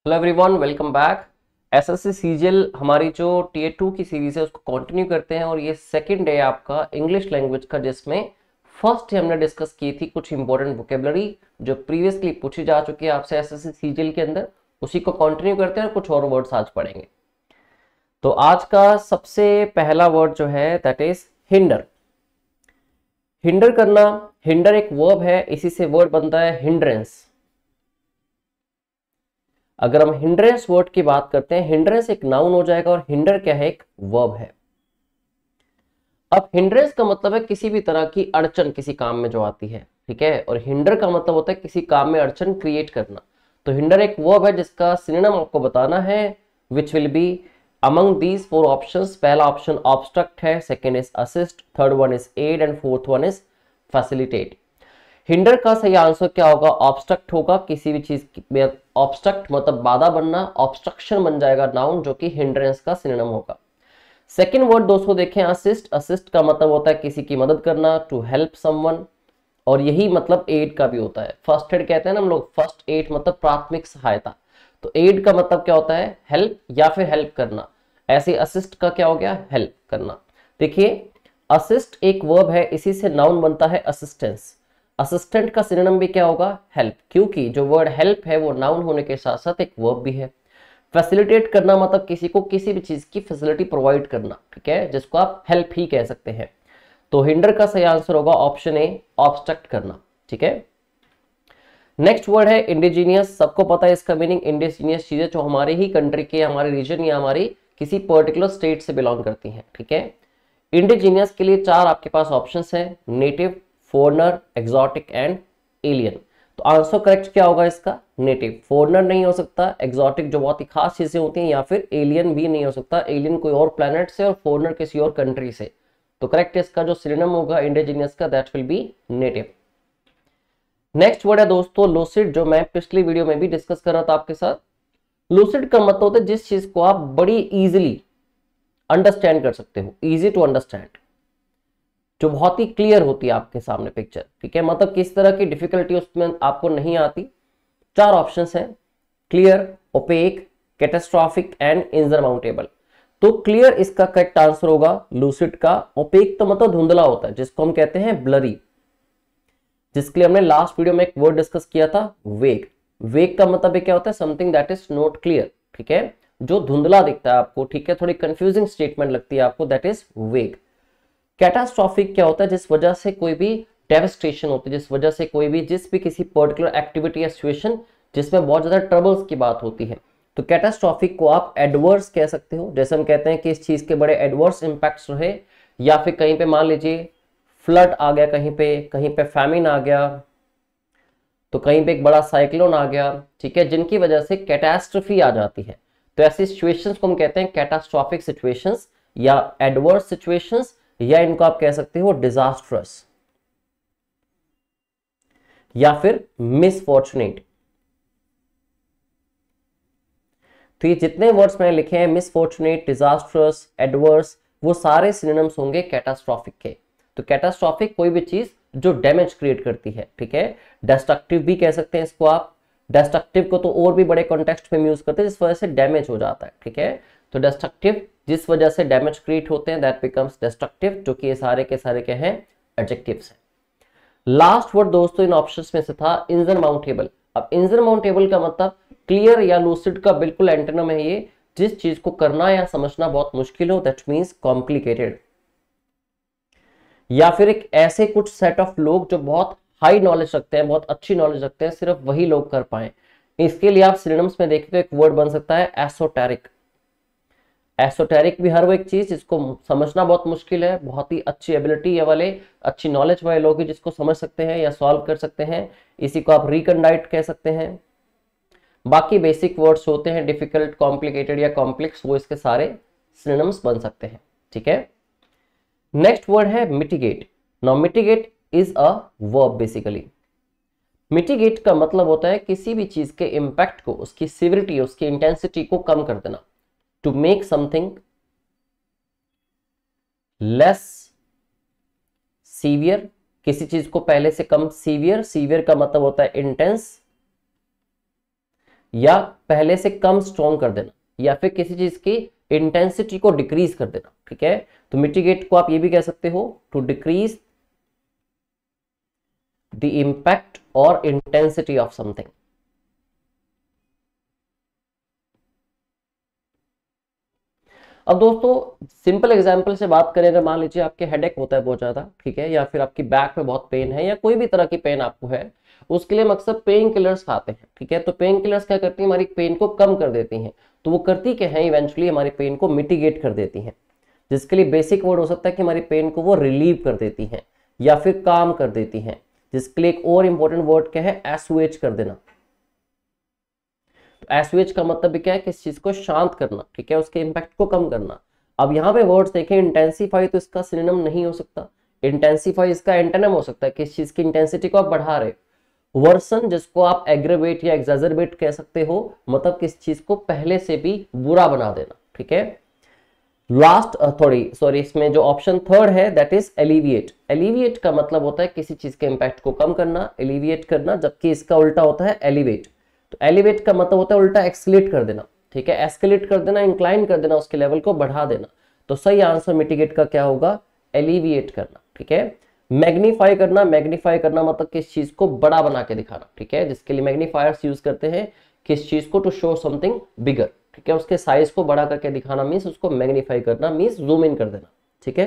Hello everyone, welcome back. SSC CGL हमारी जो tier 2 की सीरीज है उसको कंटिन्यू करते हैं और ये सेकंड डे आपका इंग्लिश लैंग्वेज का, जिसमें फर्स्ट हमने डिस्कस की थी कुछ इंपॉर्टेंट वोकेबलरी जो प्रीवियसली पूछी जा चुकी है आपसे एसएससी सीजीएल के अंदर, उसी को कंटिन्यू करते हैं और कुछ और वर्ड्स आज पढ़ेंगे। तो आज का सबसे पहला वर्ड जो है दैट इज हिंडर। हिंडर करना, हिंडर एक वर्ब है, इसी से वर्ड बनता है हिंड्रेंस। अगर हम हिंड्रेंस वर्ड की बात करते हैं, हिंड्रेंस एक नाउन हो जाएगा और हिंडर क्या है, एक वर्ब है। अब हिंड्रेंस का मतलब है किसी भी तरह की अड़चन किसी काम में जो आती है, ठीक है, और हिंडर का मतलब होता है किसी काम में अड़चन क्रिएट करना। तो हिंडर एक वर्ब है जिसका सिनोनिम आपको बताना है, which will be among these four options. पहला ऑप्शन ऑब्स्ट्रक्ट है, second is assist, third one is aid and fourth one is facilitate. Hinder का सही आंसर क्या होगा, ऑब्स्ट्रक्ट होगा। किसी भी चीज में ऑब्स्ट्रक्ट मतलब बाधा बनना, ऑब्स्ट्रक्शन बन जाएगा नाउन, जो कि हिंड्रेंस का सिनोनिम होगा। सेकंड वर्ड दोस्तों देखें, असिस्ट। असिस्ट का मतलब होता है किसी की मदद करना, टू हेल्प समवन, और यही मतलब एड का भी होता है। फर्स्ट एड कहते हैं ना हम लोग, फर्स्ट एड मतलब प्राथमिक सहायता। तो एड का मतलब क्या होता है, हेल्प या फिर हेल्प करना। ऐसे असिस्ट का क्या हो गया, हेल्प करना। देखिए असिस्ट एक वर्ब है, इसी से नाउन बनता है असिस्टेंस। असिस्टेंट का सिनोनिम भी क्या होगा, हेल्प, क्योंकि जो वर्ड हेल्प है वो नाउन होने के साथ साथ एक वर्ब भी है। फैसिलिटेट करना मतलब किसी को किसी भी चीज की फैसिलिटी प्रोवाइड करना, ठीक है, जिसको आप हेल्प ही कह सकते हैं। तो हिंडर का सही आंसर होगा ऑप्शन ए, ऑब्स्ट्रक्ट करना, ठीक है। नेक्स्ट वर्ड है इंडिजीनियस। सबको पता है इसका मीनिंग, इंडिजीनियस चीजें जो हमारे ही कंट्री के, हमारे रीजन या हमारी किसी पर्टिकुलर स्टेट से बिलोंग करती हैं, ठीक है। इंडिजीनियस के लिए चार आपके पास ऑप्शंस हैं, native, foreigner, exotic and alien. तो आंसर करेक्ट क्या होगा इसका, नेटिव। फॉरेनर नहीं हो सकता, एक्सोटिक जो बहुत ही खास चीजें होती हैं, या फिर एलियन भी नहीं हो सकता, एलियन कोई और प्लेनेट से और फॉरेनर किसी और कंट्री से। तो करेक्ट इसका जो सिनोनिम होगा इंडिजीनियस का, that will be native. Next word है दोस्तों लूसिड, जो मैं पिछली वीडियो में भी डिस्कस कर रहा था आपके साथ। लूसिड का मतलब होता है जिस चीज को आप बड़ी इजीली अंडरस्टैंड कर सकते हो, इजी टू अंडरस्टैंड, जो बहुत ही क्लियर होती है आपके सामने पिक्चर, ठीक है, मतलब किस तरह की डिफिकल्टी उसमें आपको नहीं आती। चार ऑप्शंस हैं, क्लियर, ओपेक, कैटास्ट्रॉफिक एंड इनसरमाउंटेबल। तो क्लियर इसका करेक्ट आंसर होगा लूसिड का। ओपेक तो मतलब धुंधला होता है, जिसको हम कहते हैं ब्लरी, जिसके लिए हमने लास्ट वीडियो में एक वर्ड डिस्कस किया था, वेग। वेग का मतलब क्या होता है, something that is not clear, ठीक है, जो धुंधला दिखता है आपको, ठीक है, थोड़ी कंफ्यूजिंग स्टेटमेंट लगती है आपको, दैट इज वेग। कैटास्ट्रॉफिक क्या होता है, जिस वजह से कोई भी डेवस्टेशन होती है, जिस वजह से कोई भी किसी पर्टिकुलर एक्टिविटी या सिचुएशन जिसमें बहुत ज्यादा ट्रबल्स की बात होती है। तो कैटास्ट्रॉफिक को आप एडवर्स कह सकते हो, जैसे हम कहते हैं कि इस चीज के बड़े एडवर्स इंपैक्ट्स रहे, या फिर कहीं पे मान लीजिए फ्लड आ गया, कहीं पे फैमिन आ गया, तो कहीं पे एक बड़ा साइक्लोन आ गया, ठीक है, जिनकी वजह से कैटास्ट्रफी आ जाती है। तो ऐसी सिचुएशंस को हम कहते हैं कैटास्ट्रॉफिक सिचुएशंस या एडवर्स सिचुएशंस, या इनको आप कह सकते हो डिजास्ट्रस या फिर मिसफॉर्चुनेट। तो ये जितने वर्ड्स मैंने लिखे हैं, मिसफॉर्चुनेट, डिजास्ट्रस, एडवर्स, वो सारे सिनोनिम्स होंगे कैटास्ट्रॉफिक के। तो कैटास्ट्रॉफिक कोई भी चीज जो डैमेज क्रिएट करती है, ठीक है। डिस्ट्रक्टिव भी कह सकते हैं इसको आप। डिस्ट्रक्टिव को तो और भी बड़े कॉन्टेक्स्ट में यूज करते हैं, जिस वजह से डैमेज हो जाता है, ठीक है। तो डिस्ट्रक्टिव जिस वजह से डैमेज क्रिएट होते हैं, दैट बिकम्स डिस्ट्रक्टिव, जो कि ये सारे के सारे क्या हैं, एडजेक्टिव्स हैं। लास्ट वर्ड दोस्तों इन ऑप्शंस में से था इनसरमाउंटेबल। अब इनसरमाउंटेबल का मतलब क्लियर या लूसिड का बिल्कुल एंटोनिम है ये, जिस चीज को करना या समझना बहुत मुश्किल हो, दैट मींस कॉम्प्लिकेटेड, या फिर एक ऐसे कुछ सेट ऑफ लोग जो बहुत हाई नॉलेज रखते हैं, बहुत अच्छी नॉलेज रखते हैं, सिर्फ वही लोग कर पाए। इसके लिए आप सिनोनिम्स में देखें तो एक वर्ड बन सकता है एसोटेरिक। एसोटेरिक भी हर वो एक चीज जिसको समझना बहुत मुश्किल है, बहुत ही अच्छी एबिलिटी वाले, अच्छी नॉलेज वाले लोग ही जिसको समझ सकते हैं या सॉल्व कर सकते हैं। इसी को आप रिकंडाइट कह सकते हैं। बाकी बेसिक वर्ड्स होते हैं डिफिकल्ट, कॉम्प्लिकेटेड या कॉम्प्लेक्स, वो इसके सारे सिनोनिम्स बन सकते हैं, ठीक है। नेक्स्ट वर्ड है mitigate. Now mitigate is a verb basically. Mitigate का मतलब होता है किसी भी चीज के इंपैक्ट को, उसकी सिविरिटी, उसकी इंटेंसिटी को कम कर देना। To make something less severe, किसी चीज को पहले से कम सीवियर, सीवियर का मतलब होता है इंटेंस, या पहले से कम स्ट्रॉन्ग कर देना, या फिर किसी चीज की इंटेंसिटी को डिक्रीज कर देना, ठीक है। तो मिटिगेट को आप ये भी कह सकते हो, टू डिक्रीज द इम्पैक्ट और इंटेंसिटी ऑफ समथिंग। अब दोस्तों सिंपल एग्जांपल से बात करें, अगर मान लीजिए आपके हेडेक होता है बहुत ज्यादा, ठीक है, या फिर आपकी बैक में बहुत पेन है, या कोई भी तरह की पेन आपको है, उसके लिए हम अक्सर पेन किलर्स खाते हैं, ठीक है। तो पेन किलर्स क्या करती हैं, हमारी पेन को कम कर देती हैं। तो वो करती क्या है, इवेंचुअली हमारी पेन को मिटिगेट कर देती हैं, जिसके लिए बेसिक वर्ड हो सकता है कि हमारी पेन को वो रिलीव कर देती हैं या फिर काम कर देती हैं, जिसके लिए एक और इंपॉर्टेंट वर्ड क्या है, एसुएज कर देना। तो एसुएज का मतलब भी क्या है, किस चीज को शांत करना, ठीक है, उसके इंपैक्ट को कम करना। अब यहाँ पे वर्ड्स देखें, इंटेंसिफाई तो इसका सिनोनिम नहीं हो सकता, इंटेंसिफाई इसका एंटोनिम हो सकता है, किस चीज की इंटेंसिटी को आप बढ़ा रहे हो। वर्सन, जिसको आप एग्रेवेट या एग्जैजरबेट कह सकते हो, मतलब किस चीज को पहले से भी बुरा बना देना, ठीक है। लास्ट सॉरी इसमें जो ऑप्शन थर्ड है दैट इज एलिविएट। एलिविएट का मतलब होता है किसी चीज के इंपैक्ट को कम करना, एलिविएट करना, जबकि इसका उल्टा होता है एलिवेट। तो एलिवेट का मतलब होता है उल्टा एक्सलेट कर देना, ठीक है, एस्केलेट कर देना, इंक्लाइन कर देना, उसके लेवल को बढ़ा देना। तो सही आंसर मिटिगेट का क्या होगा, एलिविएट करना, ठीक है। मैग्नीफाई करना, मैग्नीफाई करना मतलब किस चीज को बड़ा बना के दिखाना, ठीक है, जिसके लिए मैग्नीफायर्स यूज करते हैं, किस चीज को, टू शो समथिंग बिगर, ठीक है, उसके साइज को बड़ा करके दिखाना मीन्स उसको मैग्नीफाई करना, मीन्स जूम इन कर देना, ठीक है।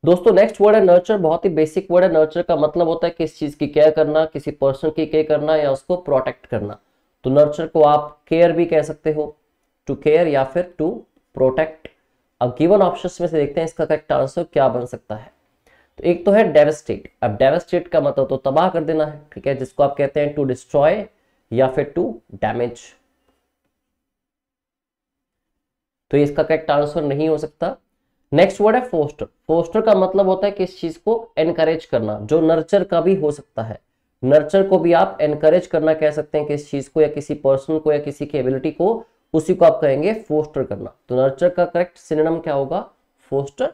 दोस्तों नेक्स्ट वर्ड है नर्चर, बहुत ही बेसिक वर्ड है। नर्चर का मतलब होता है किस चीज की केयर करना, किसी पर्सन की केयर करना या उसको प्रोटेक्ट करना। तो नर्चर को आप केयर भी कह सकते हो, टू केयर या फिर टू प्रोटेक्ट। अब गिवन ऑप्शंस में से देखते हैं इसका करेक्ट आंसर क्या बन सकता है। तो एक तो है डेवस्टेट। अब डेवस्टेट का मतलब तो तबाह कर देना है, ठीक है, जिसको आप कहते हैं टू डिस्ट्रॉय या फिर टू डैमेज। तो इसका करेक्ट आंसर नहीं हो सकता। नेक्स्ट वर्ड है फोस्टर। फोस्टर का मतलब होता है किस चीज को एनकरेज करना, जो नर्चर का भी हो सकता है। नर्चर को भी आप एनकरेज करना कह सकते हैं, किस चीज को या किसी पर्सन को या किसी की एबिलिटी को, उसी को आप कहेंगे फोस्टर करना। तो नर्चर का करेक्ट सिनोनिम क्या होगा, फोस्टर।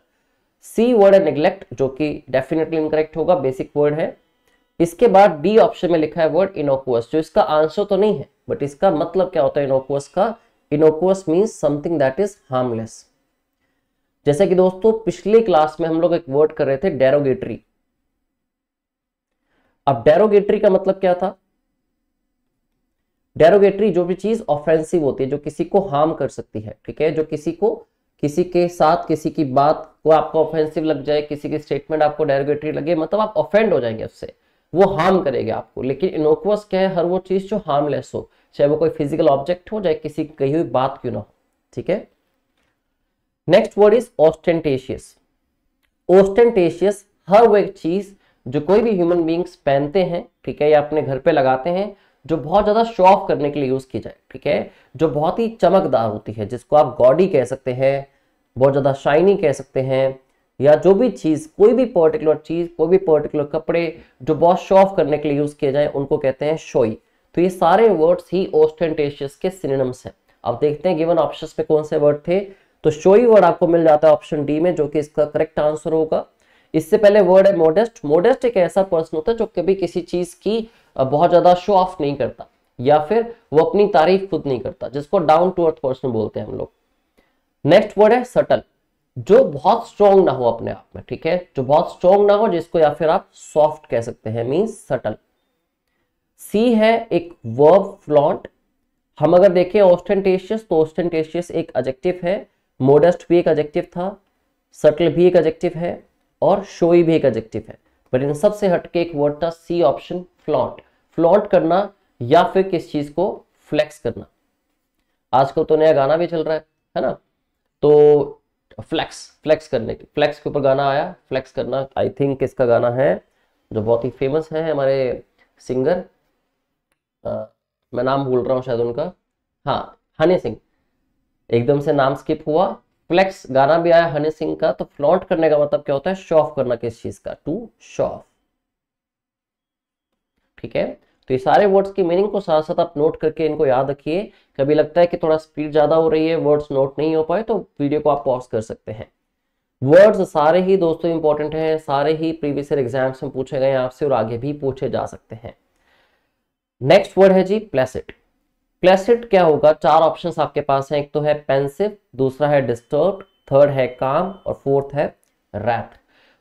सी वर्ड है नेग्लेक्ट, जो कि डेफिनेटली इनकरेक्ट होगा, बेसिक वर्ड है। इसके बाद डी ऑप्शन में लिखा है वर्ड इनोकुअस, जो इसका आंसर तो नहीं है बट इसका मतलब क्या होता है इनोकुअस का, innocuous means something that is harmless. जैसे कि दोस्तों पिछली क्लास में हम लोग एक वर्ड कर रहे थे डेरोगेटरी। अब डेरोगेटरी का मतलब क्या था, डेरोगेटरी जो भी चीज ऑफेंसिव होती है, जो किसी को हार्म कर सकती है, ठीक है, जो किसी को, किसी के साथ किसी की बात को आपको ऑफेंसिव लग जाए, किसी की स्टेटमेंट आपको डेरोगेटरी लगे, मतलब आप ऑफेंड हो जाएंगे उससे, वो हार्म करेगी आपको। लेकिन इनोकुअस क्या है, हर वो चीज जो हार्मलेस हो, चाहे वो कोई फिजिकल ऑब्जेक्ट हो, चाहे किसी की कही हुई बात क्यों ना हो, ठीक है। Next word is ostentatious. Ostentatious हर वो एक चीज जो कोई भी ह्यूमन बींग्स पहनते हैं, ठीक है, या अपने घर पे लगाते हैं, जो बहुत ज्यादा शो ऑफ करने के लिए यूज की जाए, ठीक है, जो बहुत ही चमकदार होती है, जिसको आप गॉडी कह सकते हैं, बहुत ज्यादा शाइनी कह सकते हैं, या जो भी चीज, कोई भी पर्टिकुलर चीज, कोई भी पर्टिकुलर कपड़े जो बहुत शो ऑफ करने के लिए यूज किए जाए, उनको कहते हैं शोई। तो ये सारे वर्ड्स ही ऑस्टेंटेशियस के सिनोनिम्स हैं। अब देखते हैं गिवन ऑप्शंस में कौन से वर्ड थे। तो शोई वर्ड आपको मिल जाता है ऑप्शन डी में, जो कि इसका करेक्ट आंसर होगा। इससे पहले वर्ड है मोडेस्ट। मोडेस्ट एक ऐसा पर्सन होता है जो कभी किसी चीज की बहुत ज्यादा शो ऑफ नहीं करता, या फिर वो अपनी तारीफ खुद नहीं करता, जिसको डाउन टू अर्थ पर्सन बोलते हैं हम लोग। नेक्स्ट वर्ड है सटल, जो बहुत स्ट्रॉन्ग ना हो अपने आप में, ठीक है, जो बहुत स्ट्रॉन्ग ना हो, जिसको या फिर आप सॉफ्ट कह सकते हैं, मींस सटल। सी है एक वर्ब फ्लॉन्ट। हम अगर देखें ऑस्टेंटेशियस, तो ऑस्टेंटेशियस एक एडजेक्टिव है, मोडेस्ट भी एक एडजेक्टिव था, सटल भी एक एडजेक्टिव है, और शोई भी एक एडजेक्टिव है। पर इन सबसे हटके एक वर्ड था सी ऑप्शन, फ्लॉन्ट। फ्लॉन्ट करना या फिर किस चीज को फ्लेक्स करना। आजकल तो नया गाना भी चल रहा है ना, तो फ्लेक्स करने की, फ्लेक्स के ऊपर गाना आया, फ्लेक्स करना। आई थिंक इसका गाना है जो बहुत ही फेमस है हमारे सिंगर, मैं नाम भूल रहा हूँ शायद उनका, हाँ हनी सिंह, एकदम से नाम स्किप हुआ। फ्लेक्स गाना भी आया हनी सिंह का। तो फ्लॉन्ट करने का मतलब क्या होता है, शो ऑफ करना किस चीज का, टू शो ऑफ, ठीक है। तो ये सारे वर्ड्स की मीनिंग को साथ साथ आप नोट करके इनको याद रखिए। कभी लगता है कि थोड़ा स्पीड ज्यादा हो रही है, वर्ड्स नोट नहीं हो पाए, तो वीडियो को आप पॉज कर सकते हैं। वर्ड्स सारे ही दोस्तों इंपॉर्टेंट हैं, सारे ही प्रीवियस ईयर एग्जाम्स में पूछे गए आपसे और आगे भी पूछे जा सकते हैं। नेक्स्ट वर्ड है जी प्लेसिड। प्लेसिड क्या होगा, चार ऑप्शंस आपके पास हैं, एक तो है पेंसिव, दूसरा है डिस्टर्ब, थर्ड है काम और फोर्थ है रैथ।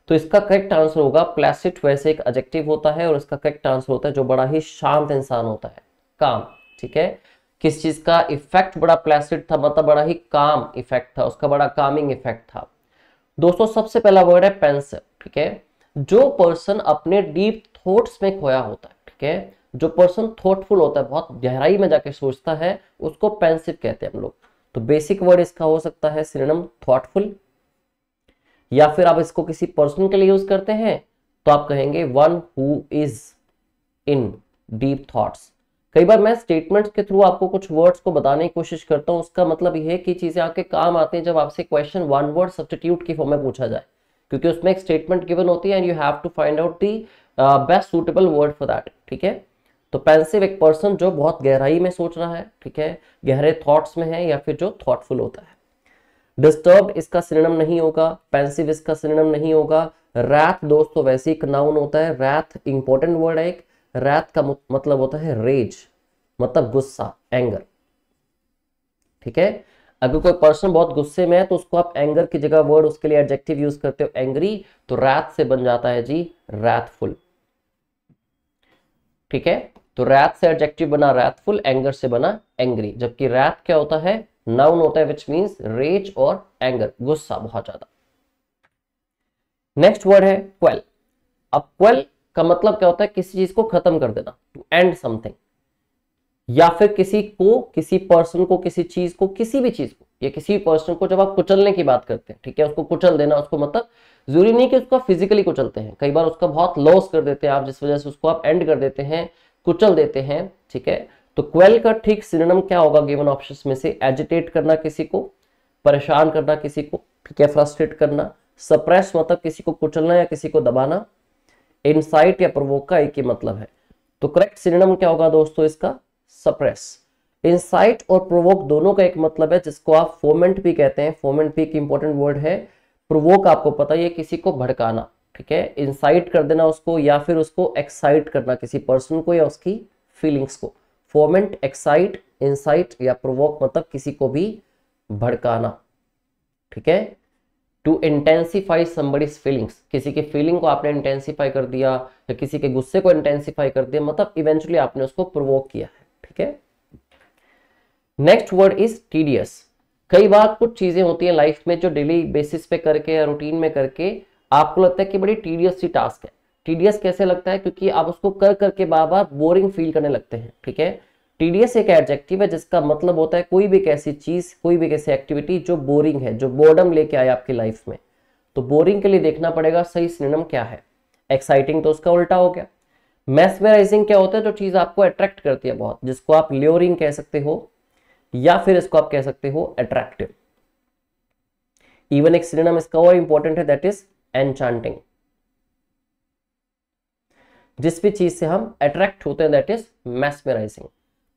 तो इसका करेक्ट आंसर होगा प्लेसिड। वैसे एक एडजेक्टिव होता है और इसका करेक्ट आंसर होता है जो बड़ा ही शांत इंसान होता है, काम। ठीक है, किस चीज का इफेक्ट बड़ा प्लेसिड था, मतलब बड़ा ही काम इफेक्ट था, उसका बड़ा कामिंग इफेक्ट था। दोस्तों सबसे पहला वर्ड है पेंसिव। ठीक है, जो पर्सन अपने डीप थॉट्स में खोया होता है, ठीक है, जो पर्सन थॉटफुल होता है, बहुत गहराई में जाके सोचता है, उसको पेंसिव कहते हैं हम लोग। तो बेसिक वर्ड इसका हो सकता है सिनोनिम थॉटफुल, या फिर आप इसको किसी पर्सन के लिए यूज करते हैं तो आप कहेंगे one who is in deep thoughts. कई बार मैं स्टेटमेंट्स के थ्रू आपको कुछ वर्ड्स को बताने की कोशिश करता हूं, उसका मतलब यह है कि चीजें आपके काम आते हैं जब आपसे क्वेश्चन वन वर्ड सब्स्टिट्यूट की फॉर्म में पूछा जाए, क्योंकि उसमें एक स्टेटमेंट गिवन होती है and you have to find out the best suitable word for that. ठीक है, तो पेंसिव एक पर्सन जो बहुत गहराई में सोच रहा है, ठीक है, गहरे थॉट्स में है, या फिर जो थॉटफुल होता है। डिस्टर्ब इसका सिनोनिम नहीं होगा, पेंसिव इसका सिनोनिम नहीं होगा। रैथ दोस्तों वैसे एक नाउन होता है, रैथ इंपॉर्टेंट वर्ड है एक। रैथ का मतलब होता है रेज, मतलब गुस्सा, एंगर। ठीक है, अगर कोई पर्सन बहुत गुस्से में है तो उसको आप एंगर की जगह वर्ड उसके लिए एडजेक्टिव यूज करते हो एंग्री, तो रैथ से बन जाता है जी रैथफुल। ठीक है, तो रैथ से एडजेक्टिव बना रैथफुल, एंगर से बना एंग्री। जबकि रैथ क्या होता है, नाउन होता है विच मींस रेज और एंगर, गुस्सा बहुत ज्यादा। नेक्स्ट वर्ड है क्वेल। अब क्वेल का मतलब क्या होता है, किसी चीज को खत्म कर देना, टू एंड समथिंग, या फिर किसी को, किसी पर्सन को, किसी चीज को, किसी भी चीज को या किसी पर्सन को जब आप कुचलने की बात करते हैं, ठीक है, उसको कुचल देना, उसको मतलब जरूरी नहीं कि उसको फिजिकली कुचलते हैं, कई बार उसका बहुत लॉस कर देते हैं आप, जिस वजह से उसको आप एंड कर देते हैं, कुचल देते हैं। ठीक है, तो क्वेल का ठीक सिनोनिम क्या होगा गिवन ऑप्शंस में से, एजिटेट करना किसी को, परेशान करना किसी को, ठीक है, फ्रस्ट्रेट करना, सप्रेस मतलब किसी को कुचलना या किसी को दबाना, इंसाइट या प्रोवोक का एक ही मतलब है। तो करेक्ट सिनोनिम क्या होगा दोस्तों इसका, सप्रेस। इंसाइट और प्रोवोक दोनों का एक मतलब है जिसको आप फोमेंट भी कहते हैं, फोमेंट भी एक इंपॉर्टेंट वर्ड है। प्रोवोक आपको पता है किसी को भड़काना, ठीक है, इंसाइट कर देना उसको, या फिर उसको एक्साइट करना किसी पर्सन को या उसकी फीलिंग्स को। फोमेंट, एक्साइट, इंसाइट या प्रोवोक मतलब किसी को भी भड़काना। ठीक है, टू इंटेंसिफाई समबडीज फीलिंग्स, किसी की फीलिंग को आपने इंटेंसिफाई कर दिया या किसी के गुस्से को इंटेंसिफाई कर दिया, मतलब इवेंचुअली आपने उसको प्रोवोक किया है। ठीक है, नेक्स्ट वर्ड इज टीडियस। कई बार कुछ चीजें होती है लाइफ में जो डेली बेसिस पे करके या रूटीन में करके आपको लगता है कि बड़ी टीडियस सी टास्क है। टीडियस कैसे लगता है, क्योंकि आप उसको कर करके बार बार बोरिंग फील करने लगते हैं। ठीक है, टीडियस एक एडजेक्टिव है जिसका मतलब होता है कोई भी कैसी चीज, कोई भी कैसी एक्टिविटी जो बोरिंग है, जो बोर्डम लेके आए आपकी लाइफ में। तो बोरिंग के लिए देखना पड़ेगा सही सिनोनिम क्या है। एक्साइटिंग तो उसका उल्टा हो गया। मेस्मराइजिंग क्या होता है, जो चीज आपको अट्रैक्ट करती है बहुत, जिसको आप ल्योरिंग कह सकते हो या फिर इसको आप कह सकते हो अट्रैक्टिव। इवन एक सिनोनिम इसका और इंपॉर्टेंट है, दैट इज एन्चांटिंग। जिस भी चीज से हम अट्रैक्ट होते हैं दैट इज मेस्मराइजिंग।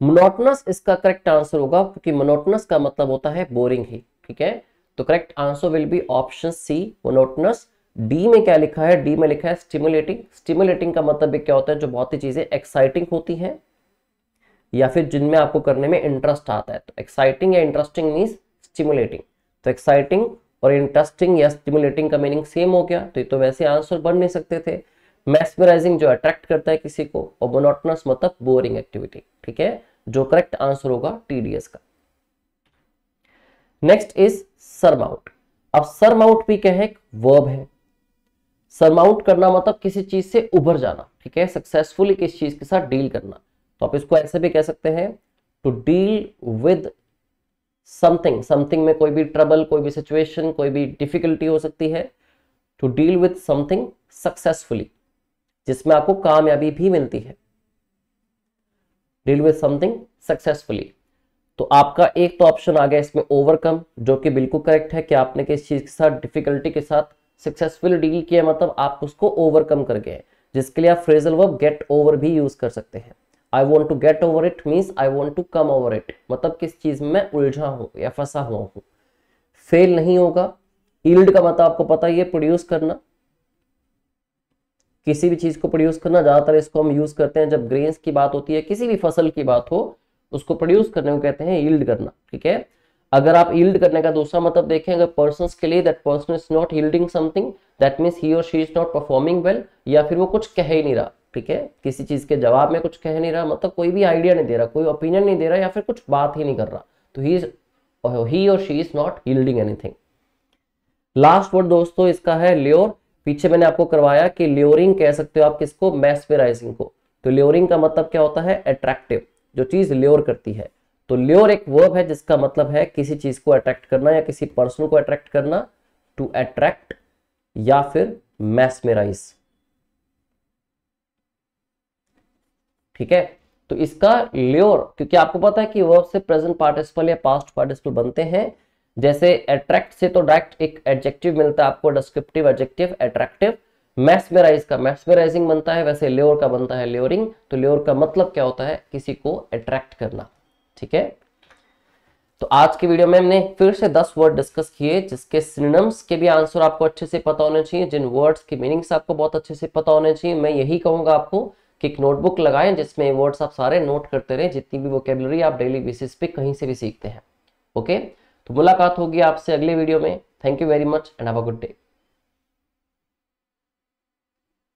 मोनोटोनस इसका करेक्ट आंसर होगा, क्योंकि मोनोटोनस का मतलब होता है बोरिंग ही। ठीक है, तो correct answer will be option C, monotonous. D में क्या लिखा है, डी में लिखा है स्टिमुलेटिंग। स्टिमुलेटिंग का मतलब भी क्या होता है, जो बहुत ही चीजें एक्साइटिंग होती हैं या फिर जिनमें आपको करने में इंटरेस्ट आता है। तो एक्साइटिंग या इंटरेस्टिंग मीन्स स्टिमुलेटिंग। तो एक्साइटिंग और इंटरेस्टिंग या स्टिमुलेटिंग का मीनिंग सेम हो गया, तो ये तो वैसे आंसर बन नहीं सकते थे। मेस्मराइजिंग जो अट्रैक्ट करता है किसी को, और मोनोटोनस मतलब बोरिंग एक्टिविटी। ठीक है, जो करेक्ट आंसर होगा टीडीएस का। Next is surmount. अब सरमाउंट भी क्या है, एक वर्ब है। सरमाउंट करना मतलब किसी चीज से उभर जाना। ठीक है, सक्सेसफुली किसी चीज के साथ डील करना। तो आप इसको ऐसे भी कह सकते हैं, to deal with something. Something में कोई भी ट्रबल, कोई भी सिचुएशन, कोई भी डिफिकल्टी हो सकती है। To deal with something successfully, जिसमें आपको कामयाबी भी मिलती है। Deal with something successfully. तो आपका एक तो ऑप्शन आ गया इसमें ओवरकम, जो कि बिल्कुल करेक्ट है कि आपने किसी चीज के साथ, डिफिकल्टी के साथ सक्सेसफुली डील किया, मतलब आप उसको ओवरकम कर गए, जिसके लिए आप फ्रेजल वर्ब गेट ओवर भी यूज कर सकते हैं। I want to get over it means I want to come over it, मतलब किस चीज में मैं उलझा हूं या फंसा हुआ हूं। फेल नहीं होगा। यील्ड का मतलब आपको पता ही है, प्रोड्यूस करना, किसी भी चीज को प्रोड्यूस करना, ज्यादातर इसको हम यूज करते हैं जब ग्रेन्स की बात होती है, किसी भी फसल की बात हो, उसको प्रोड्यूस करने को कहते हैं यील्ड करना। ठीक है, अगर आप यील्ड करने का दूसरा मतलब देखें, अगर पर्सन के लिए, that person is not yielding something, that means he और she is not performing well, या फिर वो कुछ कह ही नहीं रहा। ठीक है, किसी चीज के जवाब में कुछ कह नहीं रहा, मतलब कोई भी आइडिया नहीं दे रहा, कोई ओपिनियन नहीं दे रहा, या फिर कुछ बात ही नहीं कर रहा, तो ही और she is not yielding anything. Last word दोस्तों इसका है ल्योर। पीछे मैंने आपको करवाया कि ल्योरिंग कह सकते हो आप किसको, मैस्मेराइजिंग को। तो ल्योरिंग का मतलब क्या होता है, अट्रैक्टिव, जो चीज ल्योर करती है। तो ल्योर एक वर्ब है जिसका मतलब है किसी चीज को अट्रैक्ट करना या किसी पर्सन को अट्रैक्ट करना, टू अट्रैक्ट या फिर मैस्मेराइज। ठीक है, तो इसका ल्योर, क्योंकि आपको पता है कि वर्ब से प्रेजेंट पार्टिसिपल या पास्ट पार्टिसिपल बनते हैं। जैसे अट्रैक्ट से तो डायरेक्ट एक एडजेक्टिव मिलता है आपको, डिस्क्रिप्टिव एडजेक्टिव अट्रैक्टिव। मैस्मेराइज का मैस्मेराइजिंग बनता है, वैसे ल्योर का बनता है ल्योरिंग। तो ल्योर का मतलब क्या होता है, किसी को अट्रैक्ट करना। ठीक है, तो आज के वीडियो में हमने फिर से 10 वर्ड डिस्कस किए, जिसके सिनोनिम्स के भी आंसर आपको अच्छे से पता होने चाहिए, जिन वर्ड्स के मीनिंग्स आपको बहुत अच्छे से पता होने चाहिए। मैं यही कहूंगा आपको कि एक नोटबुक लगाएं जिसमें वर्ड्स आप सारे नोट करते रहें, जितनी भी वोकेबलरी आप डेली बेसिस पे कहीं से भी सीखते हैं। ओके, तो मुलाकात होगी आपसे अगले वीडियो में। Thank you very much and have a good day.